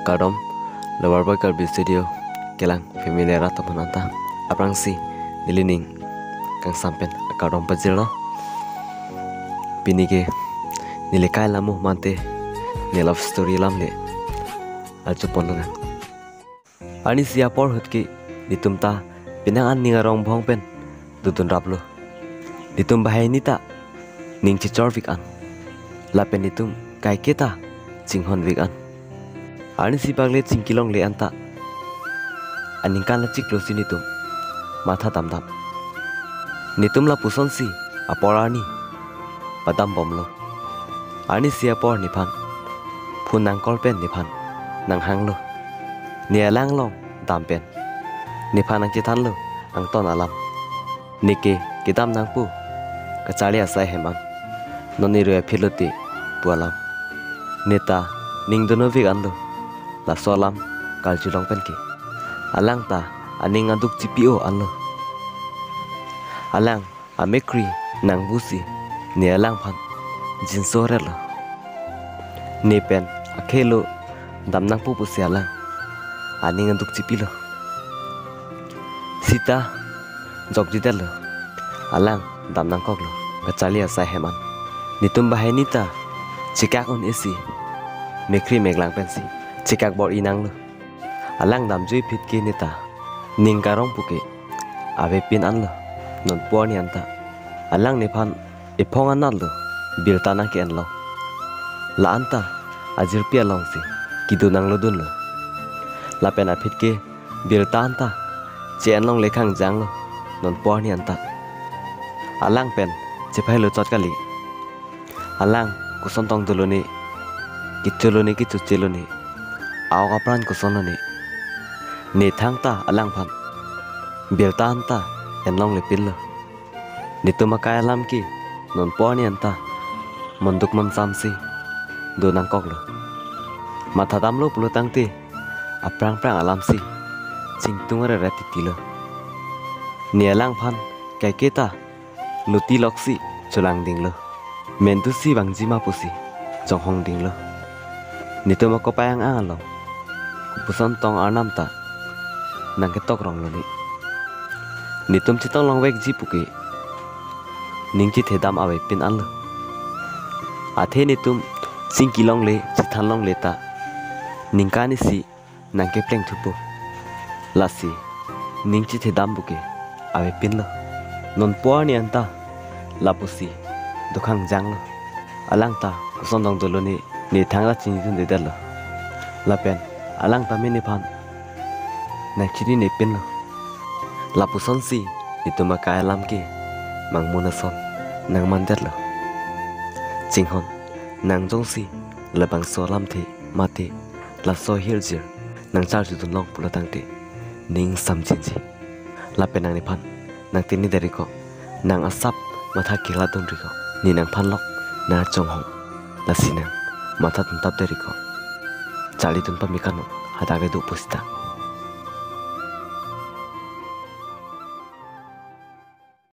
kadom lower boy kar studio kelang familiar atau menanta aprang si nilining kang sampen kadom pajero pinike nilikai lamu mante ni love story lamle alcho ponlanga ani siapor hutki ditumta pinangan ningarong bhong pen dutun raplo ditum bahai nita ning chichor vikan lapen ditum kai kita cinghon vikan ani si bagle cingkilong le anta aning kan la ciklo sini tum matha tamdam nitum la puson si aporani padam bomlo ani siapor nipan phunang kolpen nipan nang hanglo nialang long dampen nipan ang citan lo ang ton alam nike kitam nang pu kacali asai heman noni roya philoti pualam neta ning donovi ando la solam kaljulong penki alang ta aning aduk cpo anlo alang amekri nang busi ni alang phan jinsorelo ni pen akhelo damnang pu pusi alang aning aduk cipilo sita jogjidelo alang damnang koklo kacali asai heman nitum bahai nita cikak on isi mekri meglang pensi cikak bor inang lo alang damjui pitki nita ningkarong puke ave pin an lo non puani anta alang nephan ipong anal lo biltana ke an lo la anta ajir pia long si kidunang lo dun lo la pena pitke bilta anta chen long lekhang jang lo non puani anta alang pen cepai lo chot kali alang kusontong duloni kichuloni kichucheloni aw kapran kusononi ni thangta alang phan belta anta enlong le pillo nituma kaya lam ki non poni anta monduk mam samsi donang koklo matha damlo pulutang ti aprang prang alam si chingtungare rati tilo ni alang phan kai keta luti loksi chulang dinglo mentu si bangjima pusi jonghong dinglo nituma ko payang angalo puson tong arnam ta nang ketok rong loni nitum chitong long wek ji puke ningchi thedam awe pin anlo athe nitum singkilong le chithanlong leta ningkani si nangke pleng thupo lasi ningchi thedam buke awe pinlo non puani anta lapusi dukhang janglo alangta kusondong doloni ni thangla chinjun de dalo lapen alang tamini phan nakchiri ne pinlo lapuson si ituma kaya lamki mangmuna son nang manderlo cinghon nang jongsi labang so lamthi mate la so hiljir nang char jutun long pulatangte ning samjinji lapen nang ni phan nang tini deriko nang asap matha kila dondriko ni nang phanlok na chonghong la sinang matha tuntap deriko chali tunpa mikano hadage du pusita